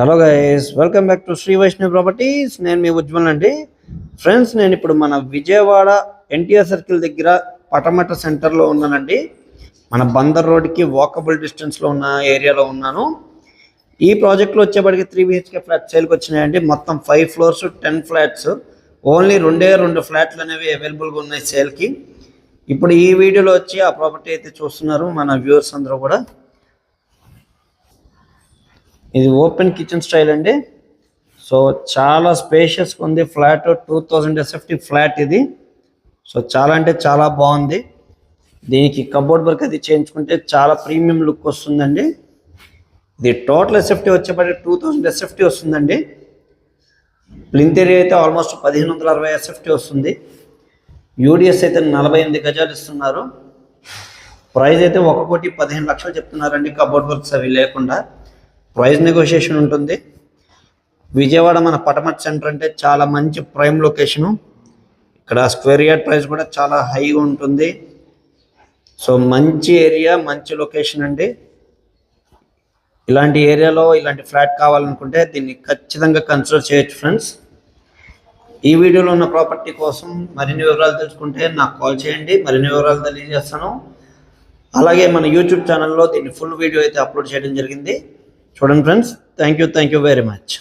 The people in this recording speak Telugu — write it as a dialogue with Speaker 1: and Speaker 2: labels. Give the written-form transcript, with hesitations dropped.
Speaker 1: Hello guys, welcome back to Shri Vaishnav properties. నేను మీ ఉజ్వల్ అండి. ఫ్రెండ్స్, నేను ఇప్పుడు మన విజయవాడ ఎన్టీఆర్ సర్కిల్ దగ్గర పటమట సెంటర్లో ఉన్నానండి. మన బందర్ రోడ్కి వాకబుల్ డిస్టెన్స్లో ఉన్న ఏరియాలో ఉన్నాను. ఈ ప్రాజెక్ట్లో వచ్చేప్పటికి 3 BHK ఫ్లాట్ సేల్కి వచ్చినాయండి. మొత్తం 5 floors 10 ఫ్లాట్స్. ఓన్లీ 2 ఫ్లాట్లు అనేవి అవైలబుల్గా ఉన్నాయి సేల్కి. ఇప్పుడు ఈ వీడియోలో వచ్చి ఆ ప్రాపర్టీ అయితే చూస్తున్నారు మన వ్యూవర్స్ అందరూ కూడా. ఇది ఓపెన్ కిచెన్ స్టైల్ అండి. సో చాలా స్పేషియస్గా ఉంది ఫ్లాట్. 2000 SFT ఫ్లాట్ ఇది. సో చాలా అంటే చాలా బాగుంది. దీనికి కబోర్డ్ వర్క్ అది చేయించుకుంటే చాలా ప్రీమియం లుక్ వస్తుందండి. ఇది టోటల్ SFT వచ్చేప్పటికి 2000 SFT వస్తుందండి. ప్లింత్ ఏరియా అయితే ఆల్మోస్ట్ 1560 SFT వస్తుంది. UDS అయితే 48 గజాలు ఇస్తున్నారు. ప్రైస్ అయితే 1,15,00,000 చెప్తున్నారండి, కబోర్డ్ వర్క్స్ అవి లేకుండా. ప్రైస్ నెగోషియేషన్ ఉంటుంది. విజయవాడ మన పటమట సెంటర్ అంటే చాలా మంచి ప్రైమ్ లొకేషను. ఇక్కడ స్క్వేర్ యార్డ్ ప్రైస్ కూడా చాలా హైగా ఉంటుంది. సో మంచి ఏరియా, మంచి లొకేషన్ అండి. ఇలాంటి ఏరియాలో ఇలాంటి ఫ్లాట్ కావాలనుకుంటే దీన్ని ఖచ్చితంగా కన్సిడర్ చేయొచ్చు ఫ్రెండ్స్. ఈ వీడియోలో ఉన్న ప్రాపర్టీ కోసం మరిన్ని వివరాలు తెలుసుకుంటే నాకు కాల్ చేయండి, మరిన్ని వివరాలు తెలియజేస్తాను. అలాగే మన యూట్యూబ్ ఛానల్లో దీన్ని ఫుల్ వీడియో అయితే అప్లోడ్ చేయడం జరిగింది. చూడండి friends. Thank you very much.